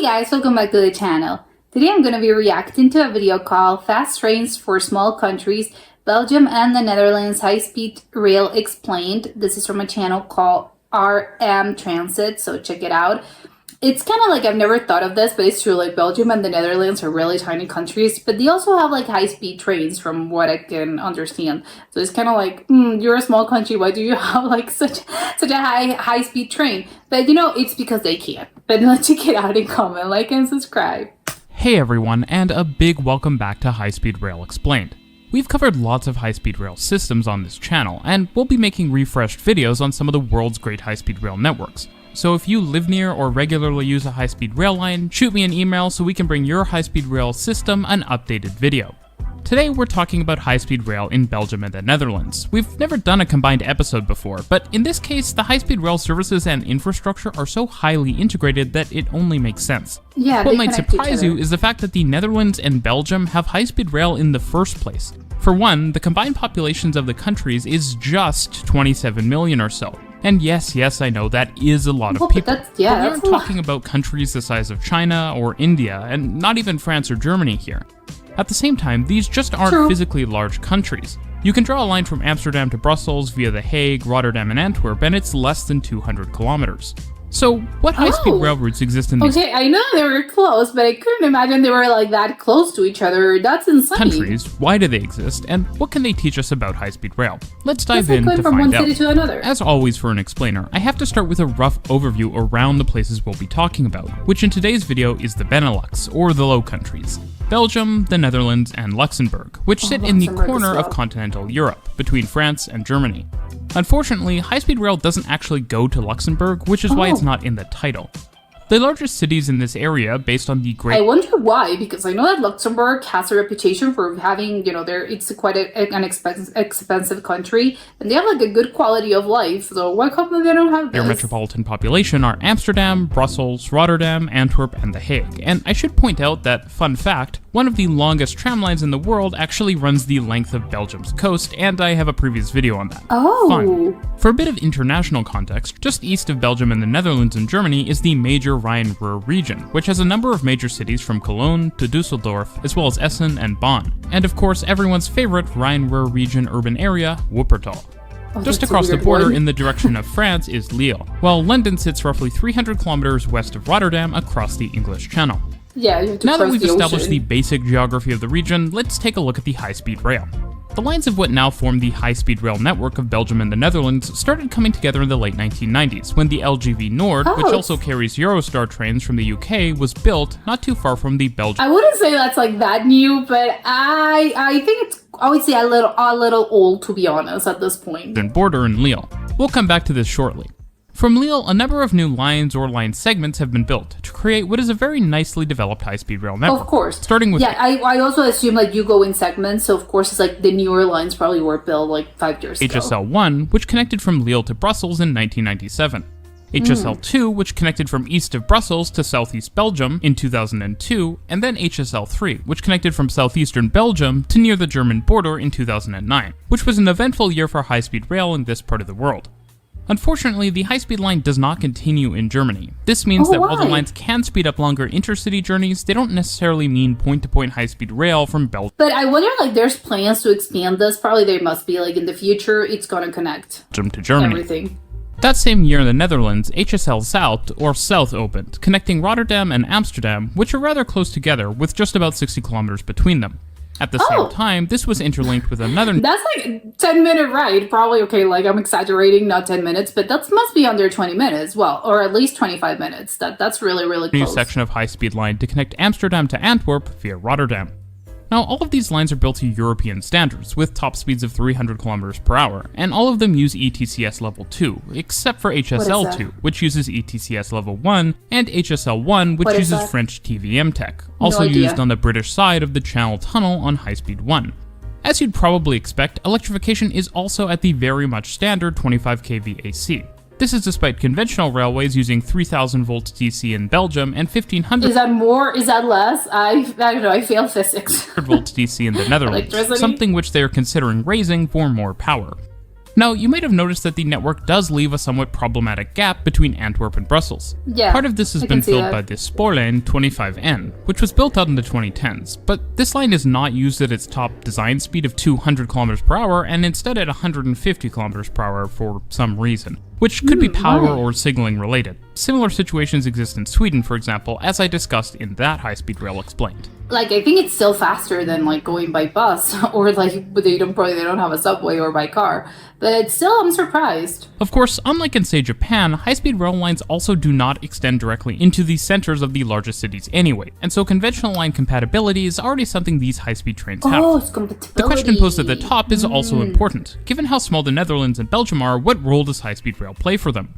guys, welcome back to the channel. Today I'm going to be reacting to a video called Fast Trains for Small Countries, Belgium and the Netherlands High-Speed Rail Explained. This is from a channel called RM Transit, so check it out. It's kind of like, I've never thought of this, but it's true, like Belgium and the Netherlands are really tiny countries, but they also have like high-speed trains from what I can understand. So it's kind of like, you're a small country, why do you have like such a high-speed train? But you know, it's because they can. But let's check it out and comment, like, and subscribe. Hey everyone, and a big welcome back to High Speed Rail Explained. We've covered lots of high-speed rail systems on this channel, and we'll be making refreshed videos on some of the world's great high-speed rail networks. So if you live near or regularly use a high-speed rail line, shoot me an email so we can bring your high-speed rail system an updated video. Today we're talking about high-speed rail in Belgium and the Netherlands. We've never done a combined episode before, but in this case, the high-speed rail services and infrastructure are so highly integrated that it only makes sense. Yeah, what might surprise you is the fact that the Netherlands and Belgium have high-speed rail in the first place. For one, the combined populations of the countries is just 27 million or so. And yes, I know that is a lot of people. But we aren't talking about countries the size of China or India, and not even France or Germany here. At the same time, these just aren't physically large countries. You can draw a line from Amsterdam to Brussels via The Hague, Rotterdam, and Antwerp, and it's less than 200 kilometers. So, what high-speed rail routes exist in these I know they were close, but I couldn't imagine they were like that close to each other. That's insane. countries, why do they exist, and what can they teach us about high-speed rail? Let's dive in to from find one city to another. As always for an explainer, I have to start with a rough overview around the places we'll be talking about, which in today's video is the Benelux, or the Low Countries. Belgium, the Netherlands, and Luxembourg, which sit in the corner of continental Europe, between France and Germany. Unfortunately, high-speed rail doesn't actually go to Luxembourg, which is why it's not in the title. The largest cities in this area, based on the great... I wonder why, because I know that Luxembourg has a reputation for having, it's quite an expensive country, and they have like a good quality of life, so why come they don't have this? Their metropolitan population are Amsterdam, Brussels, Rotterdam, Antwerp, and The Hague. And I should point out that, fun fact, one of the longest tram lines in the world actually runs the length of Belgium's coast, and I have a previous video on that. Oh! Fun. For a bit of international context, just east of Belgium and the Netherlands and Germany is the major Rhine-Ruhr region, which has a number of major cities from Cologne to Dusseldorf, as well as Essen and Bonn. And of course, everyone's favorite Rhine-Ruhr region urban area, Wuppertal. Just across the border in the direction of France is Lille, while London sits roughly 300 kilometers west of Rotterdam across the English Channel. Yeah, you have to now that we've the established ocean. the basic geography of the region, let's take a look at the high-speed rail. The lines of what now form the high-speed rail network of Belgium and the Netherlands started coming together in the late 1990s, when the LGV Noord, which also carries Eurostar trains from the UK, was built not too far from the Belgium. I wouldn't say that's like that new, but I think it's, I would say a little old, to be honest, at this point. Border in Lille. We'll come back to this shortly. From Lille, a number of new lines or line segments have been built to create what is a very nicely developed high-speed rail network. Of course. Starting with... Yeah, I also assume like you go in segments, so of course it's like the newer lines probably were built like 5 years ago. HSL1, which connected from Lille to Brussels in 1997. HSL2, which connected from east of Brussels to southeast Belgium in 2002, and then HSL3, which connected from southeastern Belgium to near the German border in 2009, which was an eventful year for high-speed rail in this part of the world. Unfortunately, the high-speed line does not continue in Germany. This means that while the lines can speed up longer intercity journeys, they don't necessarily mean point-to-point high-speed rail from Belgium. But I wonder, like, there's plans to expand this. Probably there must be, like, in the future, it's gonna connect to Germany. Everything. That same year in the Netherlands, HSL South, or South, opened, connecting Rotterdam and Amsterdam, which are rather close together, with just about 60 kilometers between them. At the same time, this was interlinked with another... That's like a 10-minute ride, probably. Okay, like I'm exaggerating, not 10 minutes, but that must be under 20 minutes. Well, or at least 25 minutes. That's really, really close. New section of high-speed line to connect Amsterdam to Antwerp via Rotterdam. Now, all of these lines are built to European standards, with top speeds of 300 kilometers per hour, and all of them use ETCS Level 2, except for HSL2, which uses ETCS Level 1, and HSL1, which uses French TVM tech, also used on the British side of the Channel Tunnel on High Speed 1. As you'd probably expect, electrification is also at the very much standard 25 kV AC. This is despite conventional railways using 3000 volts DC in Belgium and 1500... Is that more? Is that less? I don't know, I failed physics. volts DC in the Netherlands, something which they are considering raising for more power. Now, you might have noticed that the network does leave a somewhat problematic gap between Antwerp and Brussels. Yeah, Part of this has been filled by the Spoorlijn 25N, which was built out in the 2010s, but this line is not used at its top design speed of 200 km per hour and instead at 150 km per hour for some reason, which could be power or signaling related. Similar situations exist in Sweden, for example, as I discussed in that high-speed rail explained. Like, I think it's still faster than like going by bus or like, but they don't have a subway or by car. But still, I'm surprised. Of course, unlike in say Japan, high-speed rail lines also do not extend directly into the centers of the largest cities anyway, and so conventional line compatibility is already something these high-speed trains have. Oh, it's compatibility. The question posed at the top is also important. Given how small the Netherlands and Belgium are, what role does high-speed rail play for them?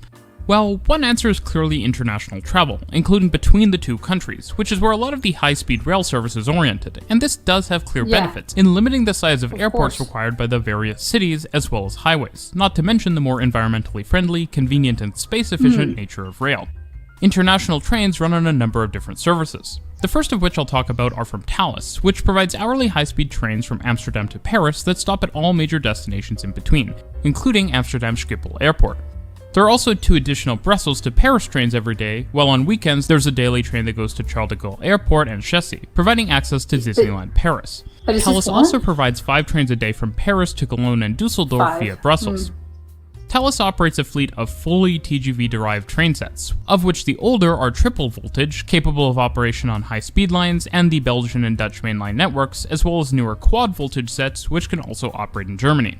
Well, one answer is clearly international travel, including between the two countries, which is where a lot of the high-speed rail service is oriented, and this does have clear benefits in limiting the size of airports required by the various cities as well as highways, not to mention the more environmentally friendly, convenient, and space-efficient nature of rail. International trains run on a number of different services. The first of which I'll talk about are from Thalys, which provides hourly high-speed trains from Amsterdam to Paris that stop at all major destinations in between, including Amsterdam Schiphol Airport. There are also 2 additional Brussels to Paris trains every day, while on weekends there's a daily train that goes to Charles de Gaulle Airport and Chessy, providing access to Disneyland Paris. Thalys also provides 5 trains a day from Paris to Cologne and Dusseldorf via Brussels. Thalys operates a fleet of fully TGV-derived train sets, of which the older are triple voltage, capable of operation on high-speed lines and the Belgian and Dutch mainline networks, as well as newer quad-voltage sets, which can also operate in Germany.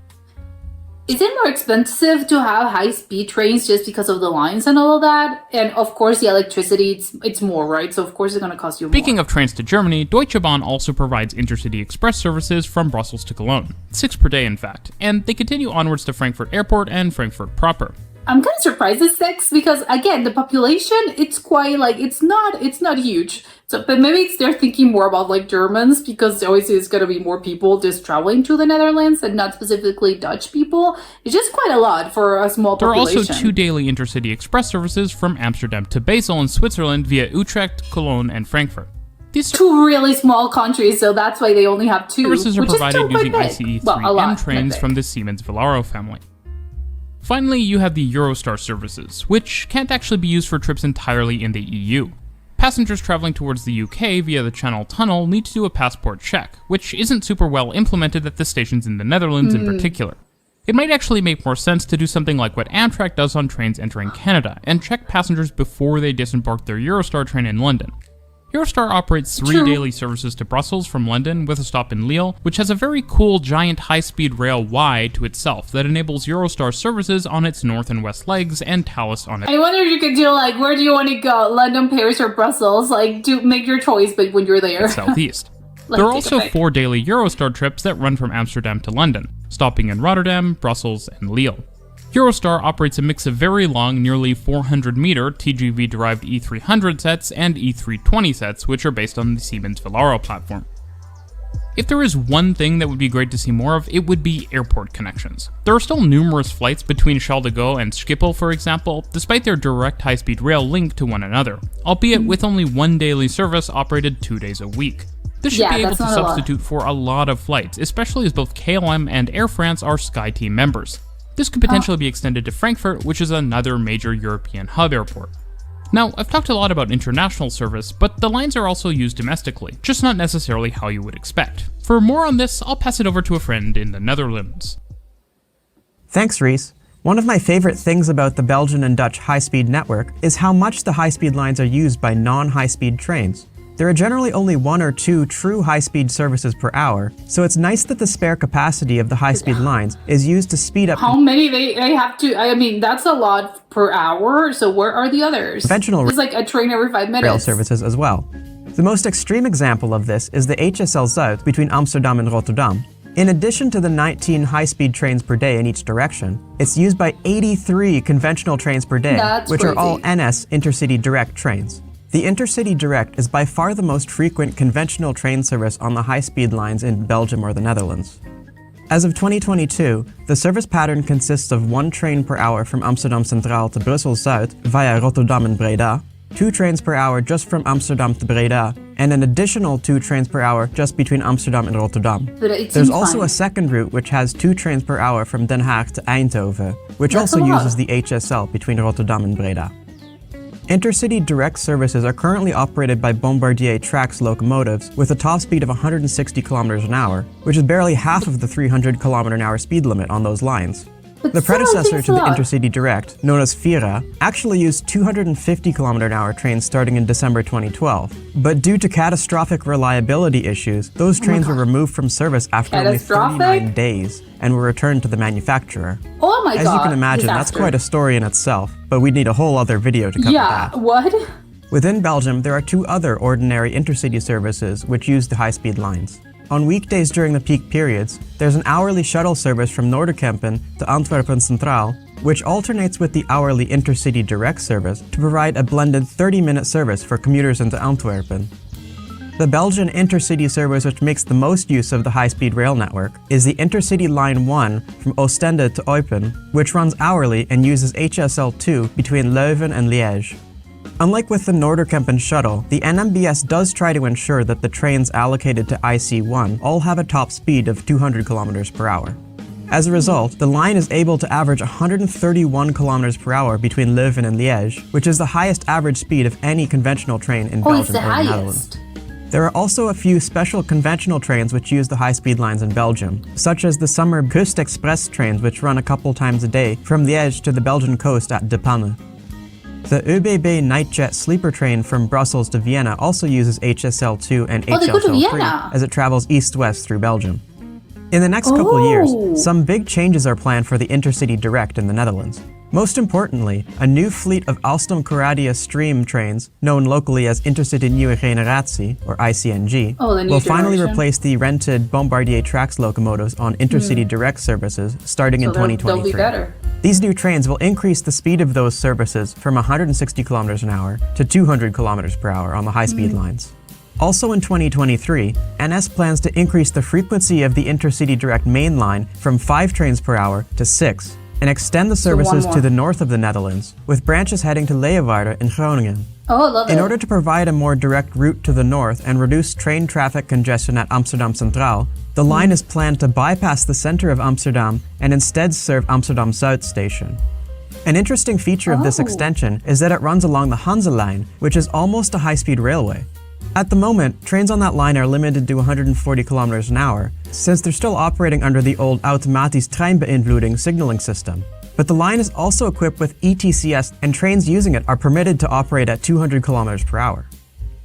Is it more expensive to have high-speed trains just because of the lines and all of that? And of course, the electricity, it's more, right? So of course it's going to cost you more. Speaking of trains to Germany, Deutsche Bahn also provides intercity express services from Brussels to Cologne. 6 per day, in fact. And they continue onwards to Frankfurt Airport and Frankfurt proper. I'm kind of surprised it's 6 because, again, the population, it's quite, like, it's not huge. So, but maybe they're thinking more about, like, Germans because obviously it's going to be more people just traveling to the Netherlands and not specifically Dutch people. It's just quite a lot for a small population. There are also 2 daily intercity express services from Amsterdam to Basel in Switzerland via Utrecht, Cologne, and Frankfurt. These 2 really small countries, so that's why they only have 2. Services are provided using ICE 3M trains from the Siemens Velaro family. Finally, you have the Eurostar services, which can't actually be used for trips entirely in the EU. Passengers traveling towards the UK via the Channel Tunnel need to do a passport check, which isn't super well implemented at the stations in the Netherlands in particular. It might actually make more sense to do something like what Amtrak does on trains entering Canada, and check passengers before they disembark their Eurostar train in London. Eurostar operates 3 daily services to Brussels from London with a stop in Lille, which has a very cool giant high-speed rail Y to itself that enables Eurostar services on its north and west legs and Thalys on its... I wonder if you could do, like, where do you want to go? London, Paris, or Brussels? Like, make your choice, but when you're there. Southeast. There are also 4 daily Eurostar trips that run from Amsterdam to London, stopping in Rotterdam, Brussels, and Lille. Eurostar operates a mix of very long, nearly 400-meter TGV-derived E300 sets and E320 sets, which are based on the Siemens Velaro platform. If there is one thing that would be great to see more of, it would be airport connections. There are still numerous flights between Charles de Gaulle and Schiphol, for example, despite their direct high-speed rail link to one another, albeit with only 1 daily service operated 2 days a week. This should be able to substitute for a lot of flights, especially as both KLM and Air France are SkyTeam members. This could potentially be extended to Frankfurt, which is another major European hub airport. Now, I've talked a lot about international service, but the lines are also used domestically, just not necessarily how you would expect. For more on this, I'll pass it over to a friend in the Netherlands. Thanks, Reese. One of my favorite things about the Belgian and Dutch high-speed network is how much the high-speed lines are used by non-high-speed trains. There are generally only 1 or 2 true high-speed services per hour, so it's nice that the spare capacity of the high-speed lines is used to speed up... How many they have to... I mean, that's a lot per hour, so where are the others? Conventional it's like a train every 5 minutes. Rail services as well. The most extreme example of this is the HSL Zuid between Amsterdam and Rotterdam. In addition to the 19 high-speed trains per day in each direction, it's used by 83 conventional trains per day, which are all NS Intercity Direct trains. The Intercity Direct is by far the most frequent conventional train service on the high-speed lines in Belgium or the Netherlands. As of 2022, the service pattern consists of 1 train per hour from Amsterdam Centraal to Brussels Zuid via Rotterdam and Breda, 2 trains per hour just from Amsterdam to Breda, and an additional 2 trains per hour just between Amsterdam and Rotterdam. But it There's seems also fine. a second route which has 2 trains per hour from Den Haag to Eindhoven, which That's also a lot. uses the HSL between Rotterdam and Breda. Intercity direct services are currently operated by Bombardier Trax locomotives with a top speed of 160 kilometers an hour, which is barely half of the 300 kilometer an hour speed limit on those lines. But The still, it predecessor seems to a the lot. Intercity Direct, known as Vira, actually used 250 km an hour trains starting in December 2012. But due to catastrophic reliability issues, those trains were removed from service after only 39 Catastrophic? days and were returned to the manufacturer. Oh my As god. you can imagine, that's disaster. quite a story in itself, but we'd need a whole other video to cover Yeah, that. what? Within Belgium, there are 2 other ordinary intercity services which use the high-speed lines. On weekdays during the peak periods, there's an hourly shuttle service from Noorderkempen to Antwerpen Centraal, which alternates with the hourly intercity direct service to provide a blended 30-minute service for commuters into Antwerpen. The Belgian intercity service which makes the most use of the high-speed rail network is the Intercity Line 1 from Ostende to Eupen, which runs hourly and uses HSL2 between Leuven and Liège. Unlike with the Noorderkempen shuttle, the NMBS does try to ensure that the trains allocated to IC1 all have a top speed of 200 km per hour. As a result, the line is able to average 131 km per hour between Leuven and Liège, which is the highest average speed of any conventional train in Oh, it's Belgium the or the Netherlands. highest. There are also a few special conventional trains which use the high-speed lines in Belgium, such as the summer Kust Express trains which run a couple times a day from Liège to the Belgian coast at De Panne. The ÖBB Nightjet sleeper train from Brussels to Vienna also uses HSL2 and Oh, they go to HSL3 Vienna. as it travels east-west through Belgium. In the next couple Oh. years, some big changes are planned for the Intercity Direct in the Netherlands. Most importantly, a new fleet of Alstom Coradia Stream trains, known locally as Intercity Nieuwe Generatie, or ICNG, Oh, the new will finally generation. replace the rented Bombardier Trax locomotives on Intercity Direct services starting in So they'll be 2023. better. These new trains will increase the speed of those services from 160 kilometers an hour to 200 kilometers per hour on the high-speed lines. Also in 2023, NS plans to increase the frequency of the Intercity Direct main line from 5 trains per hour to 6, and extend the services more. to the north of the Netherlands, with branches heading to Leeuwarden in Groningen. Oh, I love it. In order to provide a more direct route to the north and reduce train traffic congestion at Amsterdam Centraal, the line is planned to bypass the center of Amsterdam and instead serve Amsterdam Zuid station. An interesting feature of this Oh. extension is that it runs along the Hanse line, which is almost a high-speed railway. At the moment, trains on that line are limited to 140 kilometers an hour, since they're still operating under the old automatisch treinbeïnvloeding signaling system. But the line is also equipped with ETCS, and trains using it are permitted to operate at 200 kilometers per hour.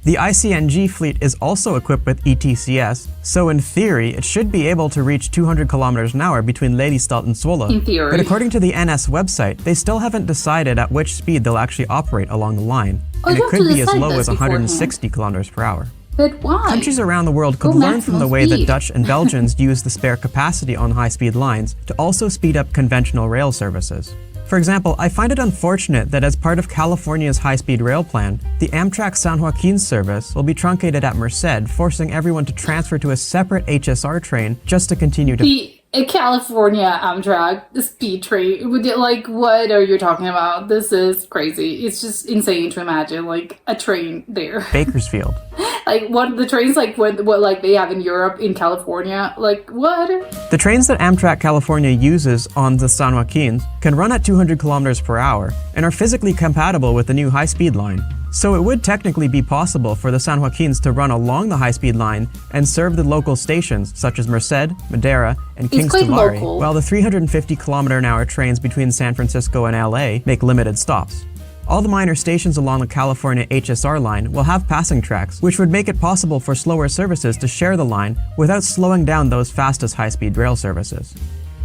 The ICNG fleet is also equipped with ETCS, so in theory, it should be able to reach 200 kilometers an hour between Lelystad and Zwolle. In theory. But according to the NS website, they still haven't decided at which speed they'll actually operate along the line, Oh, and you it have could to be as decide low this as 160 kilometers per hour. But why? Countries around the world could Go learn from the maximum way that speed. Dutch and Belgians use the spare capacity on high-speed lines to also speed up conventional rail services. For example, I find it unfortunate that as part of California's high-speed rail plan, the Amtrak San Joaquin service will be truncated at Merced, forcing everyone to transfer to a separate HSR train just to continue to... The California Amtrak speed train. Would it, like, what are you talking about? This is crazy. It's just insane to imagine, like, a train there. Bakersfield. Like, what the trains, like, what like they have in Europe, in California? Like, what? The trains that Amtrak California uses on the San Joaquins can run at 200 kilometers per hour and are physically compatible with the new high-speed line. So it would technically be possible for the San Joaquins to run along the high-speed line and serve the local stations such as Merced, Madeira, and It's Kings quite Tawari, local. while the 350 kilometer an hour trains between San Francisco and LA make limited stops. All the minor stations along the California HSR line will have passing tracks, which would make it possible for slower services to share the line without slowing down those fastest high-speed rail services.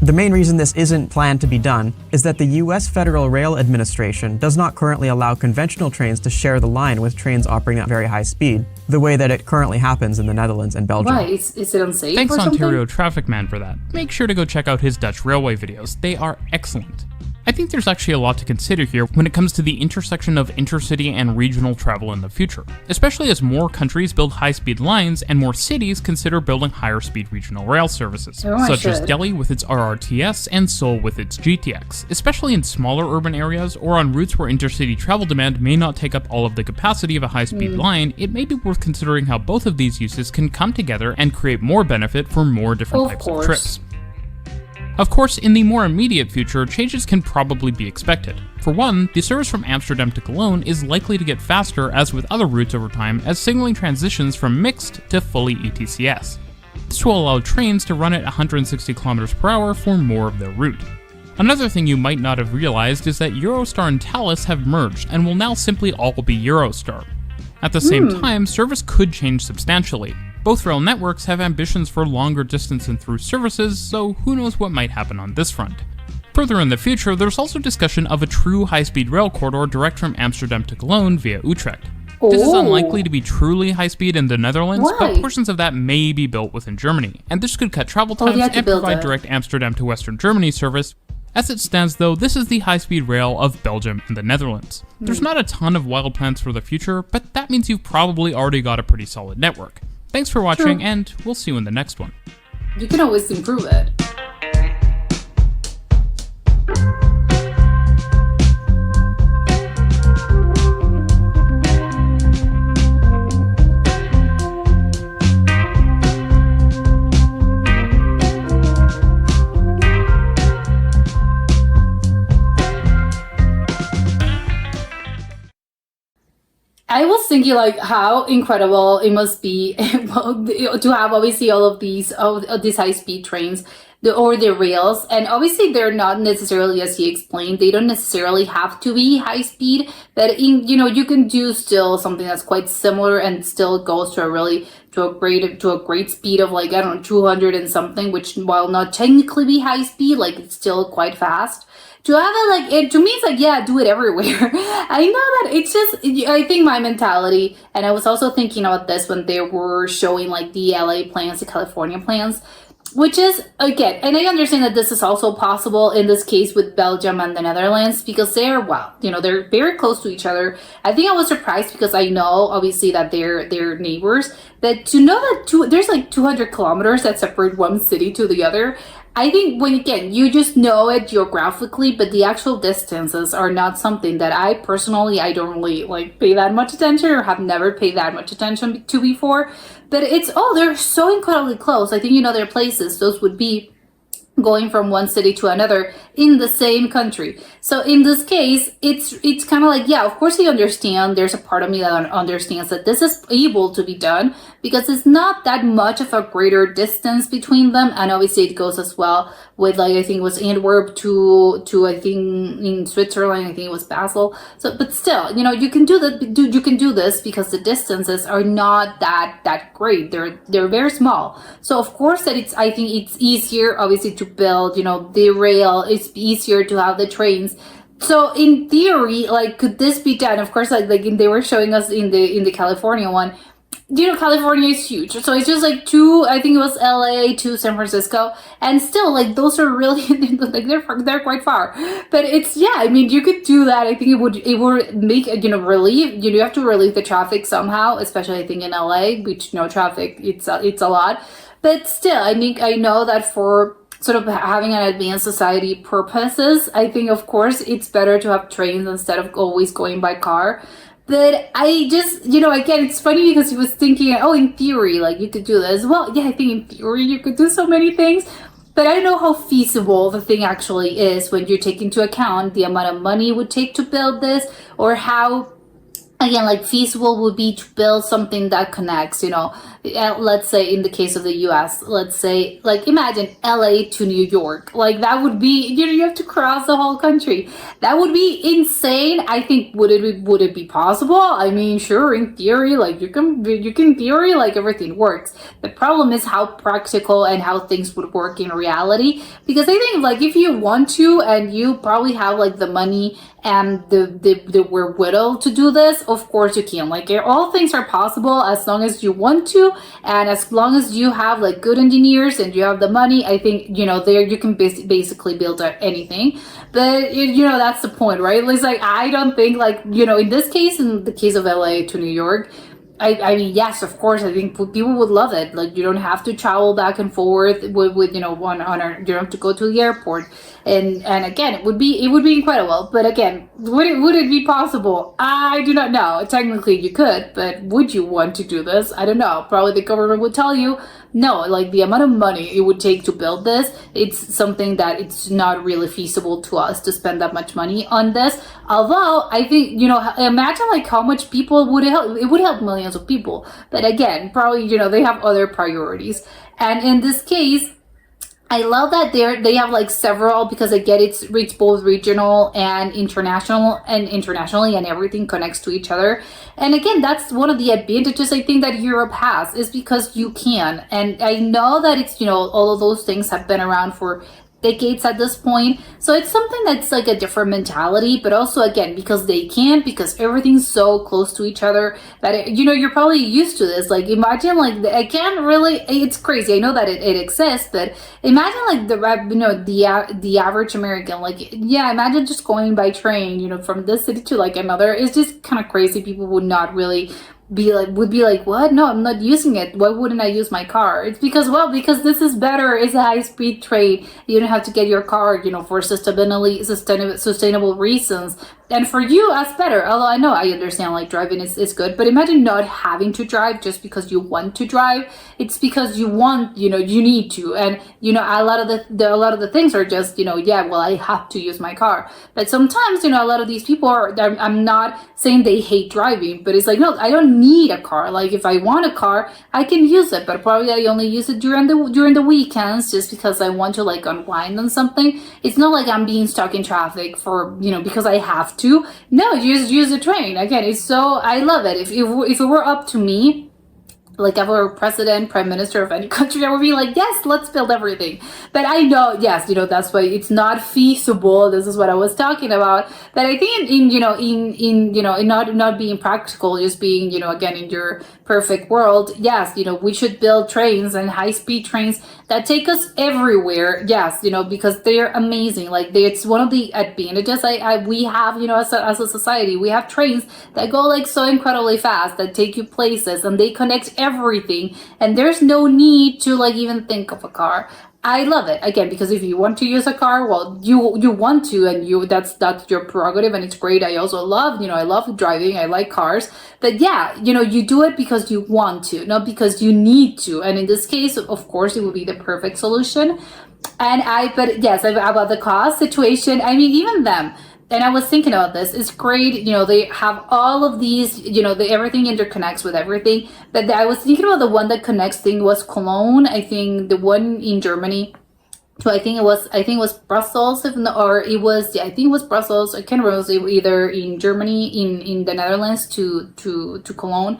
The main reason this isn't planned to be done is that the US Federal Rail Administration does not currently allow conventional trains to share the line with trains operating at very high speed, the way that it currently happens in the Netherlands and Belgium. Why? Is it unsafe Thanks or something? Ontario Traffic Man for that. Make sure to go check out his Dutch railway videos, they are excellent. I think there's actually a lot to consider here when it comes to the intersection of intercity and regional travel in the future, especially as more countries build high-speed lines and more cities consider building higher-speed regional rail services, such as Delhi with its RRTS and Seoul with its GTX, especially in smaller urban areas or on routes where intercity travel demand may not take up all of the capacity of a high-speed line. It may be worth considering how both of these uses can come together and create more benefit for more different types of trips. Of course, in the more immediate future, changes can probably be expected. For one, the service from Amsterdam to Cologne is likely to get faster as with other routes over time as signaling transitions from mixed to fully ETCS. This will allow trains to run at 160 km per hour for more of their route. Another thing you might not have realized is that Eurostar and Thalys have merged and will now simply all be Eurostar. At the same time, service could change substantially. Both rail networks have ambitions for longer distance and through services, so who knows what might happen on this front. Further in the future, there's also discussion of a true high-speed rail corridor direct from Amsterdam to Cologne via Utrecht. This is unlikely to be truly high-speed in the Netherlands, but portions of that may be built within Germany, and this could cut travel times and provide direct Amsterdam to Western Germany service. As it stands though, this is the high-speed rail of Belgium and the Netherlands. There's not a ton of wild plans for the future, but that means you've probably already got a pretty solid network. Thanks for watching, and we'll see you in the next one. You can always improve it. I was thinking like how incredible it must be to have obviously all of these high-speed trains or the rails, and obviously they're not necessarily, as he explained, they don't necessarily have to be high speed, but you can do still something that's quite similar and still goes to a great speed of like, I don't know, 200 and something, which while not technically be high speed, like it's still quite fast. To have it like, it to me it's like, yeah, do it everywhere. I know that it's just, I think my mentality, and I was also thinking about this when they were showing like the LA plans, the California plans, which is, again, and I understand that this is also possible in this case with Belgium and the Netherlands, because they're very close to each other. I think I was surprised because I know obviously that they're neighbors, that to know that there's like 200 kilometers that separate one city to the other. I think you just know it geographically, but the actual distances are not something that I don't really like pay that much attention, or have never paid that much attention to before. But they're so incredibly close. I think, there are places those would be going from one city to another in the same country. So in this case, it's kind of like, yeah, of course I understand. There's a part of me that understands that this is able to be done because it's not that much of a greater distance between them. And obviously it goes as well with, like, I think it was Antwerp to I think in Switzerland, I think it was Basel. So, but still, you can do that. You can do this because the distances are not that great. They're very small. So of course that I think it's easier, obviously, to build, the rail. It's easier to have the trains. So in theory, like, could this be done? Of course, like they were showing us in the California one. California is huge. So it's just like I think it was LA to San Francisco, and still, like, those are really like they're quite far. But it's, yeah, I mean, you could do that. I think it would make relieve. You have to relieve the traffic somehow, especially I think in LA, which traffic it's a lot. But still, I know that for sort of having an advanced society purposes, I think of course it's better to have trains instead of always going by car. But I just, again, it's funny because he was thinking, in theory, like, you could do this. Well, yeah, I think in theory you could do so many things, but I don't know how feasible the thing actually is when you take into account the amount of money it would take to build this, or how, again, like, feasible would be to build something that connects, let's say in the case of the US, let's say, like, imagine LA to New York. Like, that would be, you have to cross the whole country. That would be insane. I think, would it be possible? I mean, sure, in theory, like, you can theory, like, everything works. The problem is how practical and how things would work in reality. Because I think, like, if you want to, and you probably have, like, the money and the wherewithal to do this, of course you can. Like all things are possible as long as you want to, and as long as you have like good engineers and you have the money. I think, there you can basically build anything. But that's the point, right? It's like I don't think like, in this case, in the case of LA to New York, I mean, yes, of course, I think people would love it. Like, you don't have to travel back and forth with you don't have to go to the airport. And again, it would be incredible. But again, would it be possible? I do not know. Technically, you could, but would you want to do this? I don't know. Probably the government would tell you no. Like the amount of money it would take to build this, it's something that it's not really feasible to us to spend that much money on this. Although I think, imagine like how much people would help. It would help millions of people. But again, probably, they have other priorities. And in this case, I love that they have like several, because again, it's both regional and internationally, and everything connects to each other. And again, that's one of the advantages I think that Europe has, is because you can. And I know that it's, all of those things have been around for decades at this point, so it's something that's like a different mentality. But also again, because they can, because everything's so close to each other that you're probably used to this. Like imagine like I can't really, it's crazy, I know that it exists, but imagine like the average American, like imagine just going by train from this city to like another. It's just kind of crazy. People would not really be like, what? No, I'm not using it. Why wouldn't I use my car? It's because this is better. It's a high-speed train. You don't have to get your car, for sustainable reasons. And for you, that's better. Although I understand like driving is good, but imagine not having to drive just because you want to drive. It's because you want, you need to. And a lot of the things are just, I have to use my car. But sometimes, a lot of these people I'm not saying they hate driving, but it's like, no, I don't need a car. Like if I want a car, I can use it, but probably I only use it during the weekends, just because I want to like unwind on something. It's not like I'm being stuck in traffic for, because I have to. No, use the train. Again, I love it. If it were up to me, like if I were president, prime minister of any country, I would be like, yes, let's build everything. But I know, yes, that's why it's not feasible. This is what I was talking about. But I think in not being practical, just being, again, in your perfect world, yes, we should build trains and high-speed trains that take us everywhere. Yes, because they're amazing. Like it's one of the advantages we have, as a society. We have trains that go like so incredibly fast, that take you places, and they connect everything, and there's no need to like even think of a car. I love it, again, because if you want to use a car, well, you want to, and that's your prerogative, and it's great. I also love, I love driving, I like cars, but yeah, you do it because you want to, not because you need to. And in this case, of course, it would be the perfect solution. But yes, about the cost situation, I mean, even them. And I was thinking about this. It's great, they have all of these, everything interconnects with everything. But I was thinking about the one that connects thing was Cologne. I think the one in Germany. So I think it was Brussels, I think it was Brussels. I can't remember, it was either in Germany, in the Netherlands to Cologne.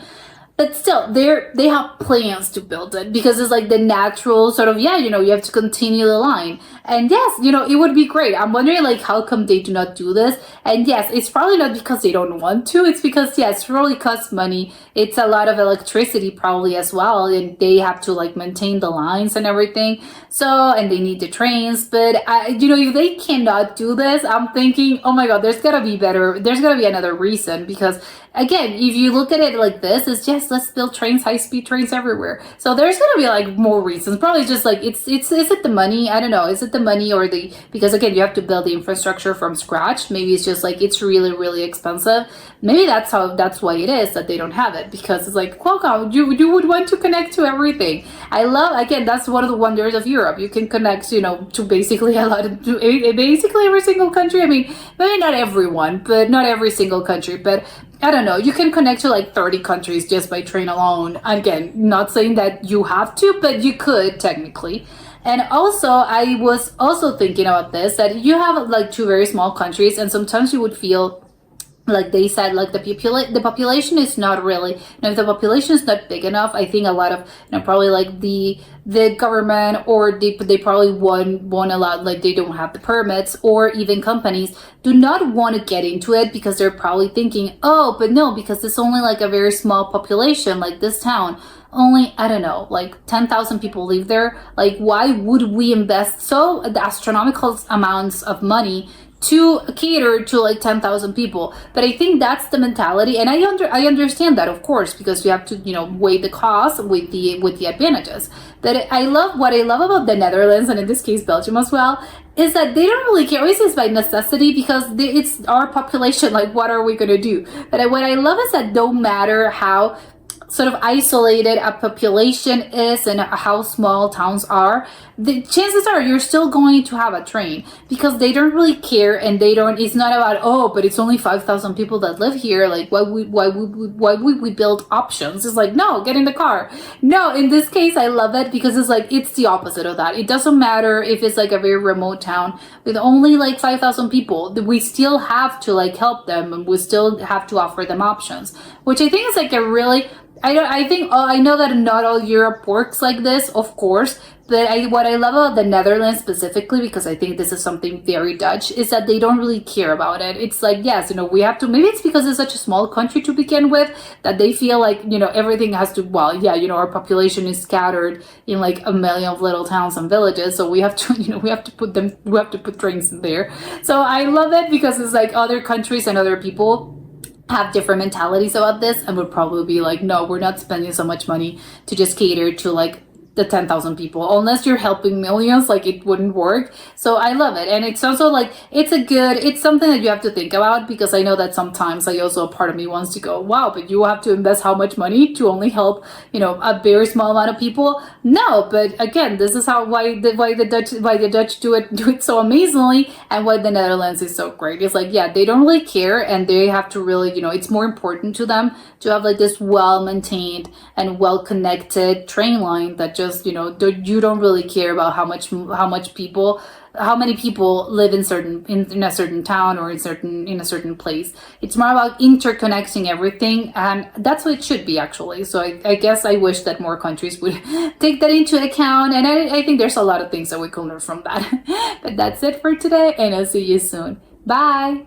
But still, they have plans to build it, because it's like the natural sort of, you have to continue the line. And yes, it would be great. I'm wondering like how come they do not do this? And yes, it's probably not because they don't want to. It's because, it really costs money. It's a lot of electricity probably as well. And they have to like maintain the lines and everything. So, and they need the trains. But, if they cannot do this, I'm thinking, oh my God, there's gotta be another reason. Because again, if you look at it like this, it's just, let's build trains, high-speed trains everywhere. So there's gonna be like more reasons. Probably just like, is it the money? I don't know. Is it the money or because again, you have to build the infrastructure from scratch. Maybe it's just like, it's really, really expensive. Maybe that's why it is that they don't have it, because it's like, Qualcomm, you would want to connect to everything. I love, again, that's one of the wonders of Europe. You can connect, to basically basically every single country. I mean, maybe not everyone, but not every single country, but I don't know, you can connect to like 30 countries just by train alone. Again, not saying that you have to, but you could technically. And also, I was also thinking about this, that you have like two very small countries, and sometimes you would feel like they said, like the population is not really, if the population is not big enough, I think a lot of, probably like the government, or they probably won't allow, like they don't have the permits, or even companies do not want to get into it because they're probably thinking, oh, but no, because it's only like a very small population, like this town only, I don't know, like 10,000 people live there. Like, why would we invest so the astronomical amounts of money to cater to like 10,000 people? But I think that's the mentality, and I understand that, of course, because you have to, weigh the cost with the advantages. But what I love about the Netherlands, and in this case Belgium as well, is that they don't really care. Always, it's by necessity, because it's our population. Like, what are we gonna do? But what I love is that no matter how sort of isolated a population is and how small towns are, the chances are you're still going to have a train, because they don't really care, and it's not about, oh, but it's only 5,000 people that live here, like why would we build options? It's like, no, get in the car. No, in this case I love it, because it's like, it's the opposite of that. It doesn't matter if it's like a very remote town with only like 5,000 people, we still have to like help them, and we still have to offer them options, which I think is like a really, I know that not all Europe works like this, of course, but what I love about the Netherlands specifically, because I think this is something very Dutch, is that they don't really care about it. It's like, yes, we have to, maybe it's because it's such a small country to begin with, that they feel like, everything has to, well, yeah, our population is scattered in like a million of little towns and villages, so we have to, we have to put trains in there. So I love it, because it's like other countries and other people have different mentalities about this, and would probably be like, no, we're not spending so much money to just cater to like the 10,000 people, unless you're helping millions, like it wouldn't work. So I love it. And it's also like, it's something that you have to think about, because I know that sometimes a part of me wants to go, wow, but you have to invest how much money to only help, a very small amount of people. No, but again, this is why the Dutch do it so amazingly, and why the Netherlands is so great. It's like, yeah, they don't really care, and they have to really, it's more important to them to have like this well-maintained and well-connected train line that just, you don't really care about how many people live in a certain town, or in a certain place. It's more about interconnecting everything, and that's what it should be, actually. So I guess I wish that more countries would take that into account, and I think there's a lot of things that we can learn from that. But that's it for today, and I'll see you soon. Bye!